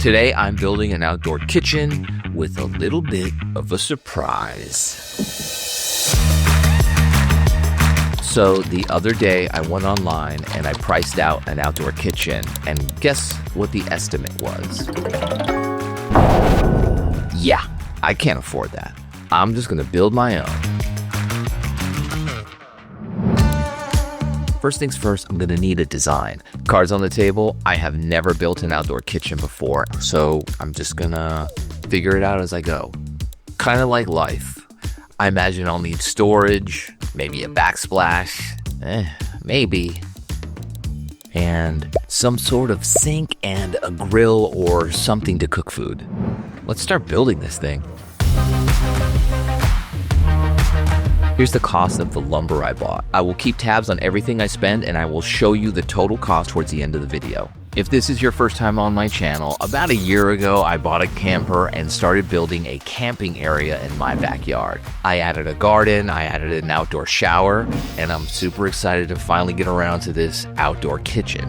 Today I'm building an outdoor kitchen with a little bit of a surprise. So the other day I went online and I priced out an outdoor kitchen, and guess what the estimate was? Yeah, I can't afford that. I'm just gonna build my own. First things first, I'm gonna need a design. Cards on the table. I have never built an outdoor kitchen before, so I'm just gonna figure it out as I go. Kind of like life. I imagine I'll need storage, maybe a backsplash, maybe, and some sort of sink and a grill or something to cook food. Let's start building this thing. Here's the cost of the lumber I bought. I will keep tabs on everything I spend, and I will show you the total cost towards the end of the video. If this is your first time on my channel, about a year ago I bought a camper and started building a camping area in my backyard. I added a garden, I added an outdoor shower, and I'm super excited to finally get around to this outdoor kitchen.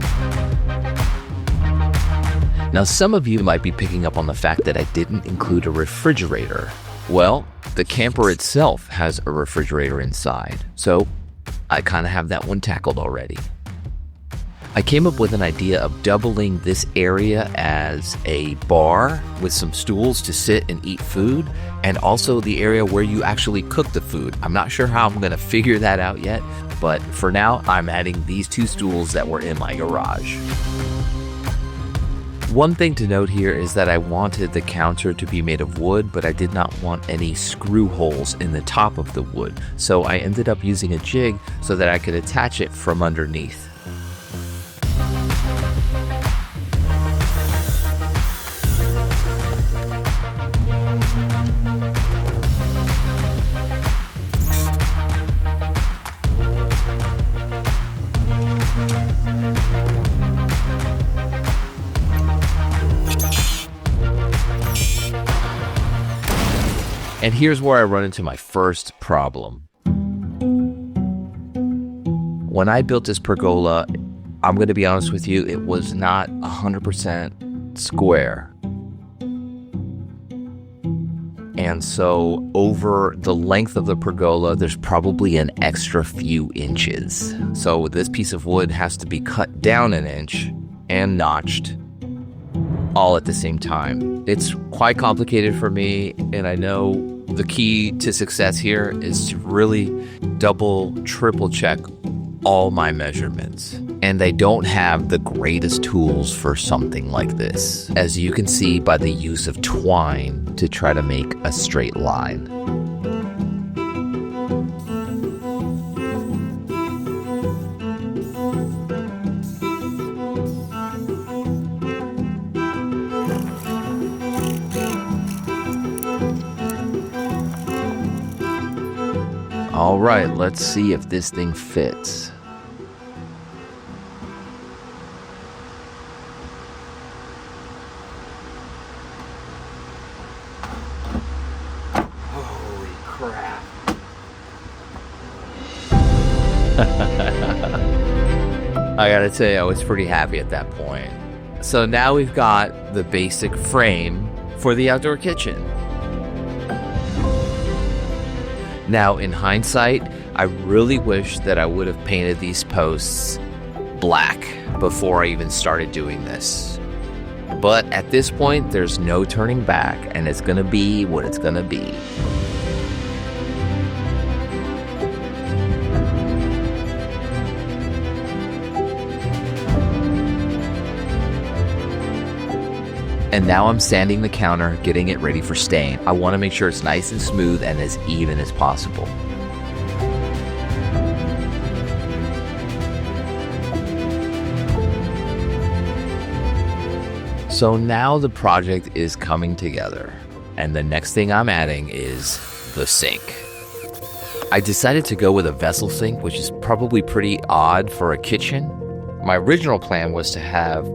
Now, some of you might be picking up on the fact that I didn't include a refrigerator. Well, the camper itself has a refrigerator inside, so I kind of have that one tackled already. I came up with an idea of doubling this area as a bar with some stools to sit and eat food, and also the area where you actually cook the food. I'm not sure how I'm going to figure that out yet, but for now, I'm adding these two stools that were in my garage. One thing to note here is that I wanted the counter to be made of wood, but I did not want any screw holes in the top of the wood, so I ended up using a jig so that I could attach it from underneath. And here's where I run into my first problem. When I built this pergola, I'm going to be honest with you, it was not 100% square. And so over the length of the pergola, there's probably an extra few inches. So this piece of wood has to be cut down an inch and notched all at the same time. It's quite complicated for me, and I know the key to success here is to really double, triple check all my measurements. And I don't have the greatest tools for something like this, as you can see by the use of twine to try to make a straight line. All right, let's see if this thing fits. Holy crap. I gotta tell you, I was pretty happy at that point. So now we've got the basic frame for the outdoor kitchen. Now, in hindsight, I really wish that I would have painted these posts black before I even started doing this. But at this point, there's no turning back, and it's gonna be what it's gonna be. And now I'm sanding the counter, getting it ready for stain. I want to make sure it's nice and smooth and as even as possible. So now the project is coming together, and the next thing I'm adding is the sink. I decided to go with a vessel sink, which is probably pretty odd for a kitchen. My original plan was to have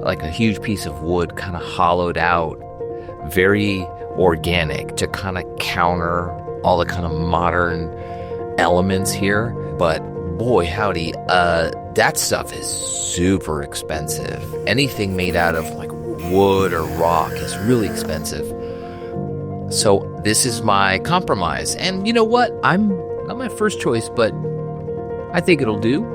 like a huge piece of wood kind of hollowed out, very organic, to kind of counter all the kind of modern elements here. But boy howdy, that stuff is super expensive. Anything made out of like wood or rock is really expensive. So this is my compromise. And you know what? I'm not my first choice, but I think it'll do.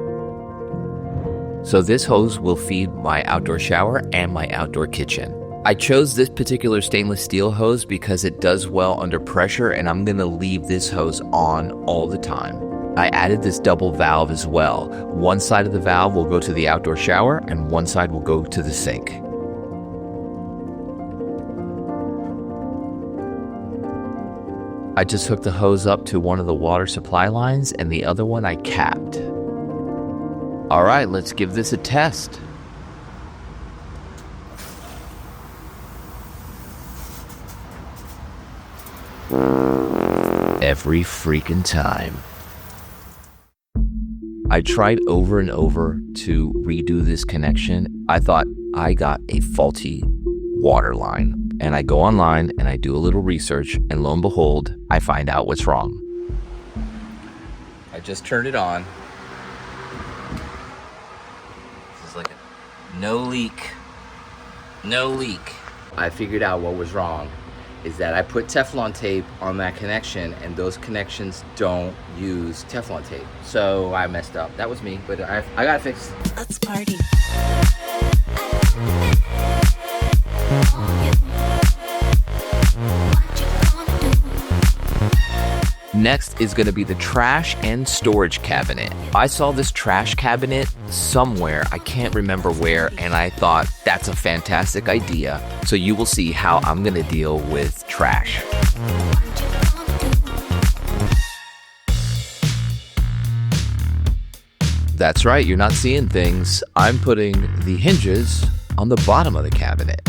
So this hose will feed my outdoor shower and my outdoor kitchen. I chose this particular stainless steel hose because it does well under pressure, and I'm gonna leave this hose on all the time. I added this double valve as well. One side of the valve will go to the outdoor shower and one side will go to the sink. I just hooked the hose up to one of the water supply lines and the other one I capped. All right, let's give this a test. Every freaking time. I tried over and over to redo this connection. I thought I got a faulty water line. And I go online and I do a little research, and lo and behold, I find out what's wrong. I just turned it on. This is like a no leak. I figured out what was wrong is that I put Teflon tape on that connection, and those connections don't use Teflon tape. So I messed up. That was me, but I got it fixed. Let's party. Next is going to be the trash and storage cabinet. I saw this trash cabinet somewhere, I can't remember where, and I thought that's a fantastic idea. So you will see how I'm going to deal with trash. That's right, you're not seeing things. I'm putting the hinges on the bottom of the cabinet.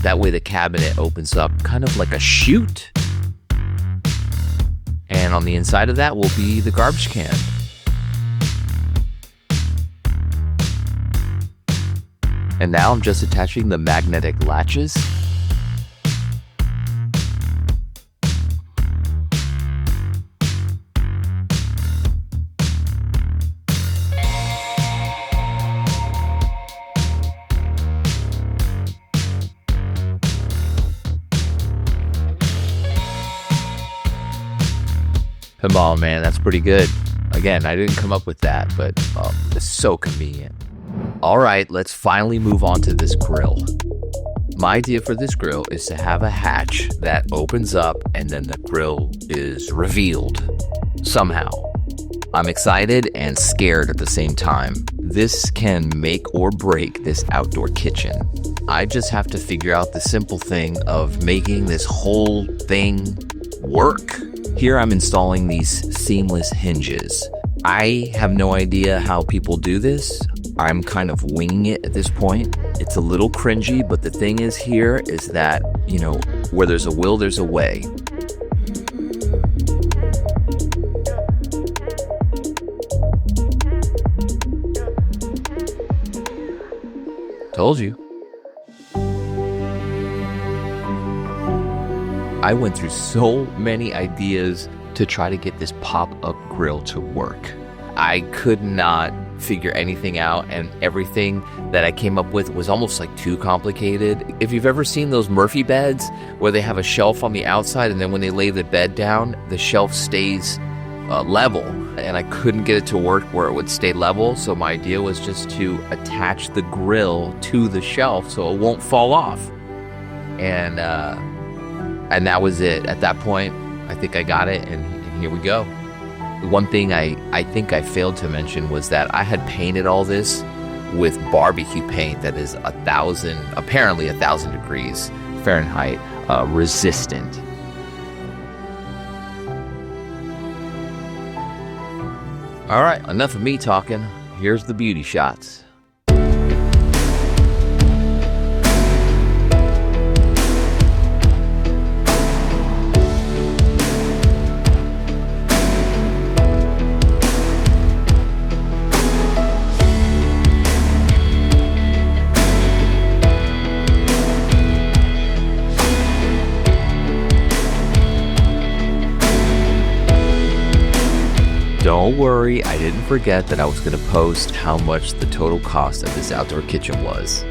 That way the cabinet opens up kind of like a chute. And on the inside of that will be the garbage can. And now I'm just attaching the magnetic latches. Come on, man, that's pretty good. Again, I didn't come up with that, but it's so convenient. All right, let's finally move on to this grill. My idea for this grill is to have a hatch that opens up and then the grill is revealed somehow. I'm excited and scared at the same time. This can make or break this outdoor kitchen. I just have to figure out the simple thing of making this whole thing work. Here I'm installing these seamless hinges. I have no idea how people do this. I'm kind of winging it at this point. It's a little cringy, but the thing is here is that, you know, where there's a will, there's a way. Told you. I went through so many ideas to try to get this pop-up grill to work. I could not figure anything out, and everything that I came up with was almost like too complicated. If you've ever seen those Murphy beds where they have a shelf on the outside and then when they lay the bed down, the shelf stays level, and I couldn't get it to work where it would stay level, so my idea was just to attach the grill to the shelf so it won't fall off. And that was it. At that point, I think I got it, and here we go. One thing I think I failed to mention was that I had painted all this with barbecue paint that is apparently 1,000 degrees Fahrenheit resistant. All right, enough of me talking. Here's the beauty shots. don't worry, I didn't forget that I was going to post how much the total cost of this outdoor kitchen was.